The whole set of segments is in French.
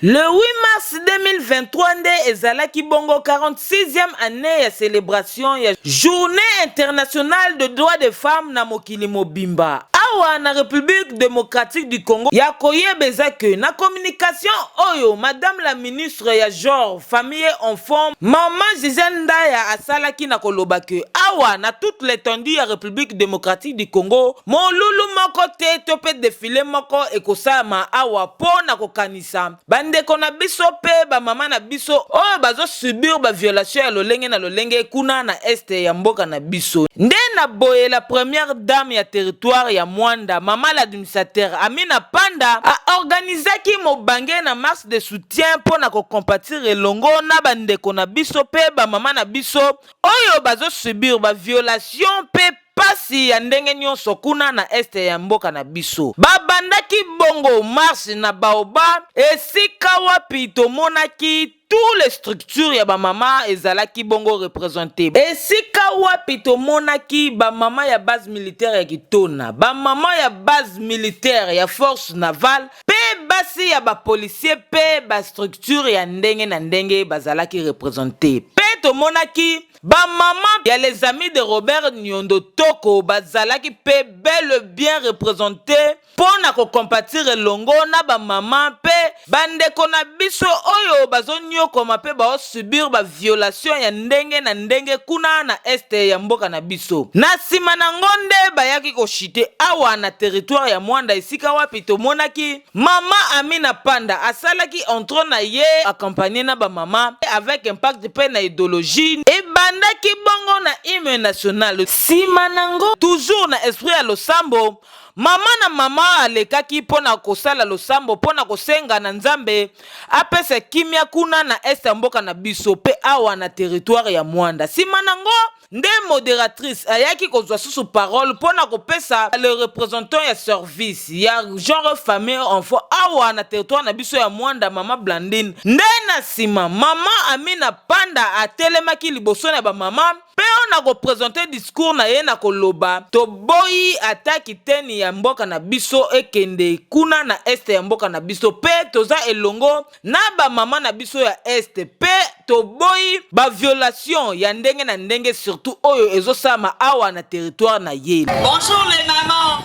Le 8 mars 2023 nde ezalaki bongo 46e année ya célébration ya Journée internationale de droits des femmes na mokili mobimba. Awa na République démocratique du Congo ya koyeba eza ke na communication oyo Madame la ministre ya genre, famille et enfant Maman Gisèle Ndaya asalaki na koloba ke awa na toute l'étendue ya République démocratique du Congo molulu moko te to pe défilé moko ekosama awa po na kokanisa bandeko na biso pe ba mama na biso oyo bazo subir ba violation ya lolenge na lolenge kuna na este ya mboka na biso. Nde na boye la première dame ya territoire ya Mwanda, Mama l'administrateur Amina Panda a organisaki mobange na marche de soutien po na kokompatir elongo na bandeko na biso pe ba mama na biso oyo bazo subir ba violation pe pasi ya ndenge nyonso kuna na este ya mboka na biso. Babandaki bongo marche na baoba esika wapi tomonaki tous les structures ya ba mama ezalaki bongo représenté. Esika wapi tomonaki ba mama ya base militaire ya Kitona, ba mama ya base militaire ya force navale pe basi ya ba policier pe ba structure ya ndenge na ndenge bazalaki représenté. Pe tomonaki ba mama ya les amis de Robert Nyondo Toko bazalaki pe bel bien représenté pour na ko compatir elongo na ba mama pe bandeko na biso oyo bazonyo koma pe ba subir ba violation ya ndenge na ndenge kuna na este ya mboka na biso. Na sima na ngonde bayaki ko chite awa na territoire ya Mwanda esika wapi tomonaki Mama Amina Panda asalaki entre na ye accompagné na ba mama avec impact pe na idéologie et bandaki bongo na hymne national. Sima nango toujours na esprit ya losambo mama na mama alekaki pona kosala losambo pona kosenga na nzambe apesa kimia kuna na este mboka na biso pe awa na territoire ya Mwanda. Sima nango nde modératrice ayaki kozwa susu parole pona kopesa le représentant ya service ya genre famille enfant awa na territoire na biso ya Mwanda Mama Blandine. Nde na sima Mama Amina Panda atelemaki liboso na ba mama pe on a représenté discours na ye na koloba to boyi ataki teni ya mboka na biso ekende kuna na este ya mboka na biso pe toza elongo na ba mama na biso ya este pe to boyi ba violation ya ndenge na ndenge surtout oyo ezosama awa na territoire na ye. Bonjour les mamans.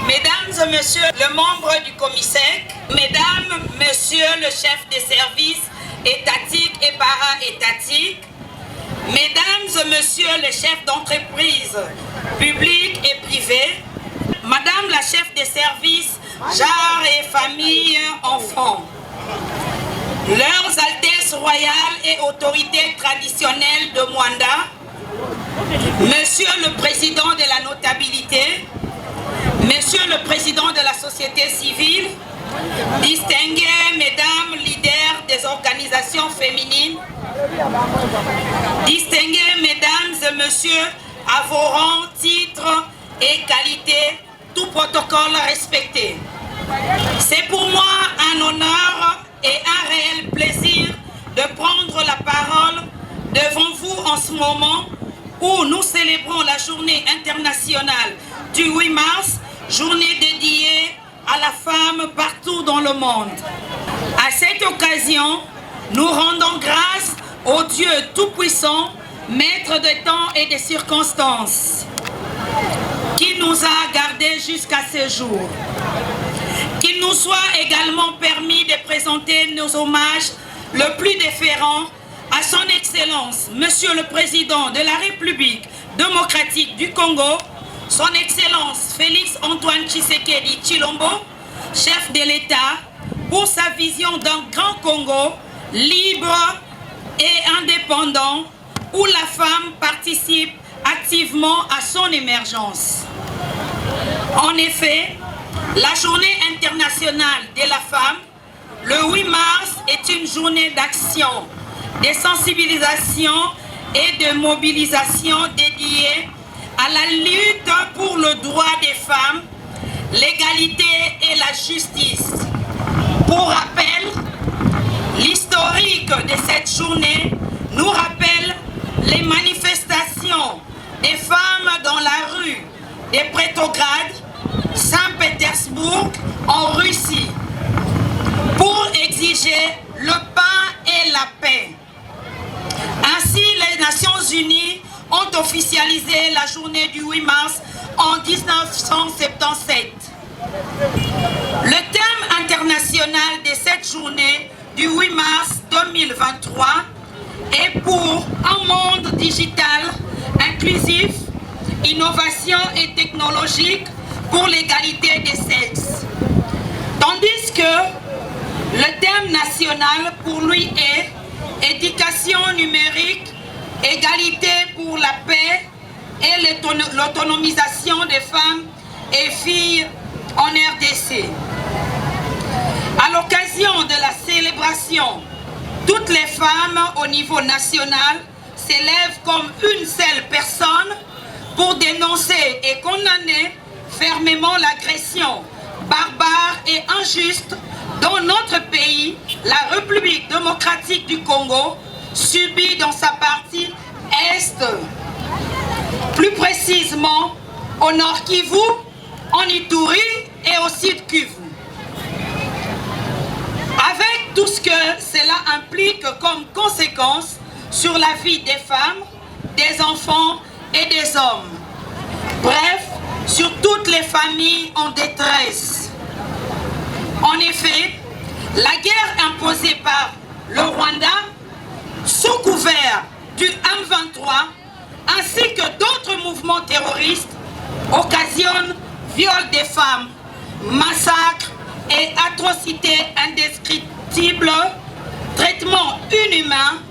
Mesdames et messieurs le membre du COMISEC, mesdames, messieurs le chef des services étatiques et para-étatiques, mesdames et messieurs les chefs d'entreprise publics et privés, madame la chef des services genre et famille enfants, leurs altesses royales et autorités traditionnelles de Mwanda, monsieur le président de la notabilité, monsieur le président de la société civile, distingués mesdames leaders des organisations féminines, distingués mesdames et messieurs à vos rangs, titres et qualités, tout protocole respecté. C'est pour moi un honneur et un réel plaisir de prendre la parole devant vous en ce moment où nous célébrons la journée internationale du 8 mars, journée dédiée à la femme partout dans le monde. À cette occasion, nous rendons grâce au Dieu Tout-Puissant, Maître des temps et des circonstances, qui nous a gardés jusqu'à ce jour. Qu'il nous soit également permis de présenter nos hommages le plus déférents à son Excellence, Monsieur le Président de la République démocratique du Congo, son Excellence Félix Antoine Tshisekedi Tshilombo, chef de l'État, pour sa vision d'un grand Congo libre et indépendant, où la femme participe activement à son émergence. En effet, la journée internationale de la femme, le 8 mars, est une journée d'action, de sensibilisation et de mobilisation dédiée à la lutte pour le droit des femmes, l'égalité et la justice. Pour rappel, l'historique de cette journée nous rappelle les manifestations des femmes dans la rue de Petrograd, Saint-Pétersbourg en Russie pour exiger le pain et la paix. Ainsi, les Nations Unies ont officialisé la journée du 8 mars en 1977. Le thème international de cette journée du 8 mars 2023 est pour un monde digital inclusif, innovation et technologique pour l'égalité des sexes. Tandis que le thème national pour lui est éducation numérique, égalité pour la paix et l'autonomisation des femmes et filles en RDC. À l'occasion de la célébration, toutes les femmes au niveau national s'élèvent comme une seule personne pour dénoncer et condamner fermement l'agression barbare et injuste dont notre pays, la République démocratique du Congo, subit dans sa partie Est, plus précisément au Nord Kivu, en Ituri et au Sud Kivu. Avec tout ce que cela implique comme conséquence sur la vie des femmes, des enfants et des hommes. Bref, sur toutes les familles en détresse. En effet, la guerre imposée par le Rwanda, sous couvert du M23, ainsi que d'autres mouvements terroristes, occasionne viol des femmes, massacres et atrocités indescriptibles, traitement inhumain,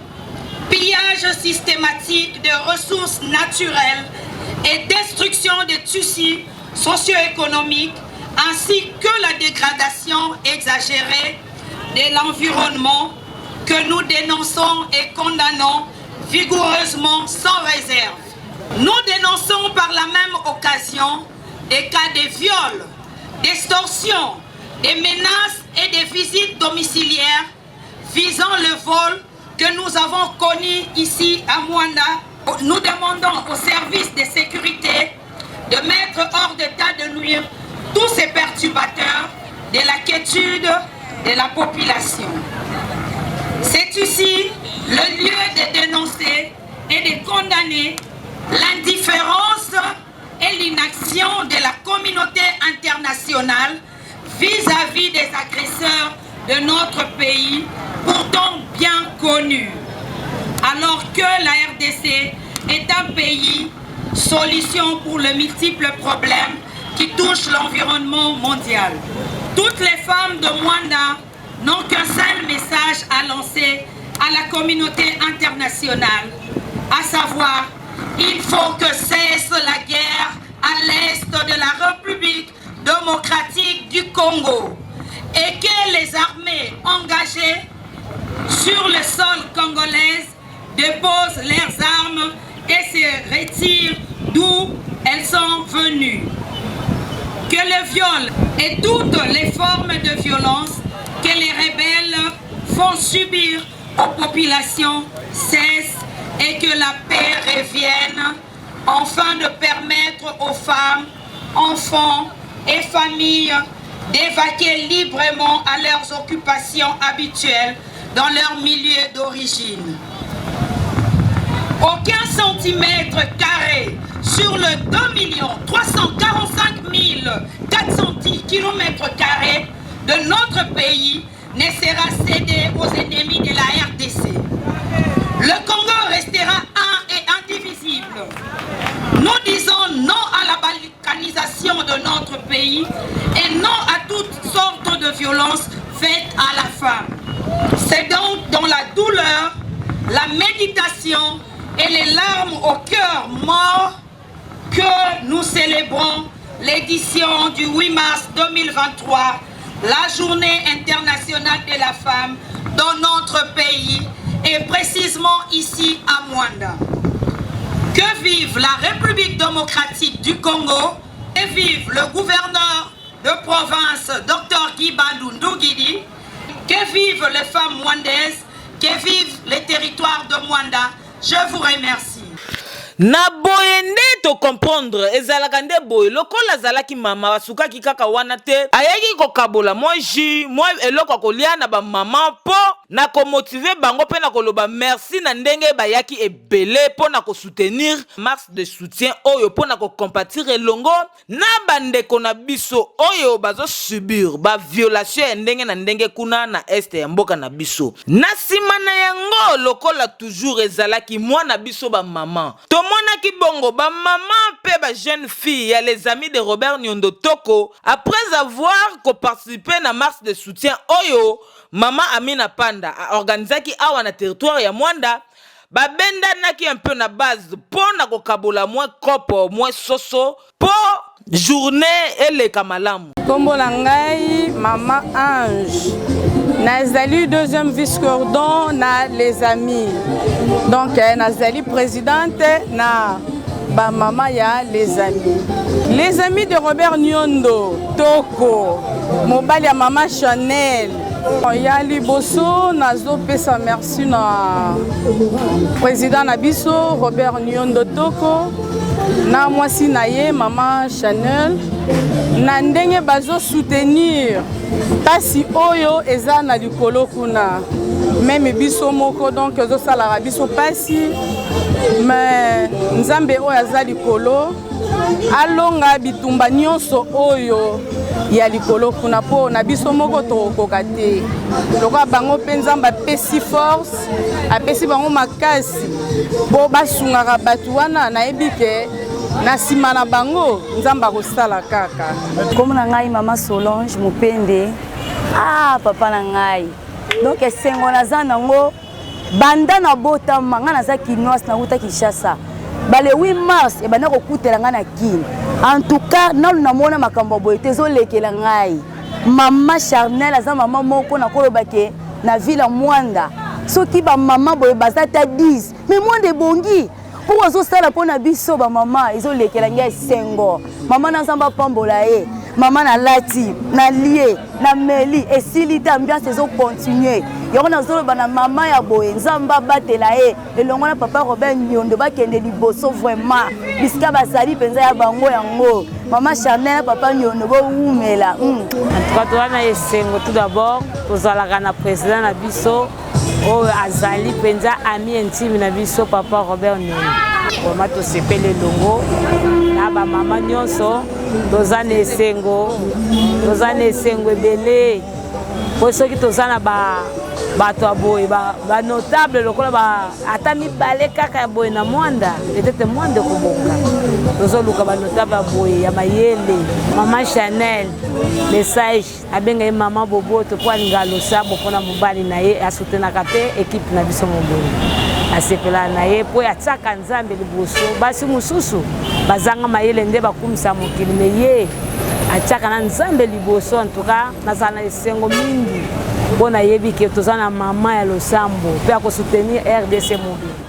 pillage systématique de ressources naturelles et destruction des tissus socio-économiques, ainsi que la dégradation exagérée de l'environnement que nous dénonçons et condamnons vigoureusement sans réserve. Nous dénonçons par la même occasion des cas de viols, d'extorsions, des menaces et des visites domiciliaires visant le vol que nous avons connu ici à Mwanda. Nous demandons aux services de sécurité de mettre hors d'état de nuire tous ces perturbateurs de la quiétude de la population. C'est ici le lieu de dénoncer et de condamner l'indifférence et l'inaction de la communauté internationale vis-à-vis des agresseurs de notre pays, pourtant bien connus. Alors que la RDC est un pays solution pour les multiples problèmes qui touchent l'environnement mondial. Toutes les femmes de Mwanda n'ont qu'un seul message à lancer à la communauté internationale, à savoir, il faut que cesse la guerre à l'est de la République démocratique du Congo et que les armées engagées sur le sol congolais déposent leurs armes et se retirent d'où elles sont venues. Que le viol et toutes les formes de violence que les rebelles font subir aux populations cessent et que la paix revienne, afin de permettre aux femmes, enfants et familles d'évacuer librement à leurs occupations habituelles dans leur milieu d'origine. Aucun centimètre carré sur le 2 345 410 km² de notre pays ne sera cédé aux ennemis de la RDC. Le Congo restera un et indivisible. Nous disons non à la balkanisation de notre pays et non à toutes sortes de violences faites à la femme. C'est donc dans la douleur, la méditation et les larmes au cœur mort que nous célébrons l'édition du 8 mars 2023, la journée internationale de la femme dans notre pays et précisément ici à Mwanda. Que vive la République démocratique du Congo et vive le gouverneur de province Dr Guy Bandou Ndugidi, que vivent les femmes mwandaises, que vivent les territoires de Mwanda. Je vous remercie. na boye nde to comprendre ezalaka nde boye lokola azalaki mama basukaki kaka wana te ayaki kokabola mwa jus mwa eloko kolia na bamama mpo na komotive bango mpe na koloba merci na ndenge bayaki ebele mpo na kosoutenir marche de soutien oyo mpo na kocompatir elongo na bandeko na biso oyo bazosubir baviolation ya ndenge na ndenge kuna na este ya mboka na biso. Na nsima na yango lokola toujours ezalaki mwana biso bamama tomonaki bongo bamama mpe bajeune fille ya les amis de Robert Nyondo Toko après avoir coparticipé na marche de soutien oyo Mama Amina Panda a organisaki awa na territoire ya Mwanda babendanaki un peu na base po na kokabola mwa kopo mwa soso po journée eleka malamu. Kombo na ngai Mama Ange nazali deuxième vice-cordon na les amis donc nazali présidente na ba mama ya les amis de Robert Nyondo Toko mobali ya Mama Chanel ya liboso nazo pesa merci na président na biso Robert Nyondo Toko na mwasi na ye Mama Chanel na ndenge bazo soutenir pasi oyo eza na likolo kuna même biso moko donc ezo sala biso pasi mais nzambe oyo aza likolo alonga bitumba nyonso oyo ya likolo kuna po na biso moko tokoka te lokola bango mpe nzambe apesi force apesi bango makasi po basungaka bato wana nayebi ke na nsima na bango nzambe akosala kaka. Kombo na ngai Mama Solange Mupende papa na ngai donc esengo naza nango banda na botama nga naza kinoise nauta Kinshasa bale 8 mars ebanda kokutela nga na kini en tout cas nanu namona makambo boye te ezolekela ngai Mama Charnel aza mama moko nakoloba ke na ville ya Mwanda soki bamama boye baza ta 10 mais Mwanda ebongi pour ozosala mpona biso bamama ezolekela ngai esengo mama na nzambe apambola ye mama na lati na lie na meli esili te ambiance ezokontinue yango nazoloba na mama ya boye nzambe abatela ye elongo na papa Robert Nyondo bakende liboso vraiment bisika bazali mpenza ya bango yango Mama Chanel na papa Nyondo bowumela tukatu wana esengo tout d'abord tozalaka na président na biso oyo azali mpenza ami intime na biso papa Robert Nyondo vraiment tosepele elongo na bamama nyonso toza na esengo ebele po soki toza na bato ya boye banotable lokola ata mibale kaka ya boye na Mwanda peut-être Mwanda ekobonga tozoluka banotable ya boye ya mayele Mama Chanel message abenga ye mama boboto po alinga losambo mpona mobali na ye asoutenaka te ekipe na biso mobile asepela na ye po atiaka nzambe liboso basi mosusu bazanga mayele nde bakumisa mokili me ye atiaka na nzambe liboso en tout cas nazala na esengo mingi mpo nayebi ke toza na mama ya losambo mpe akosoutenir RDC mobile.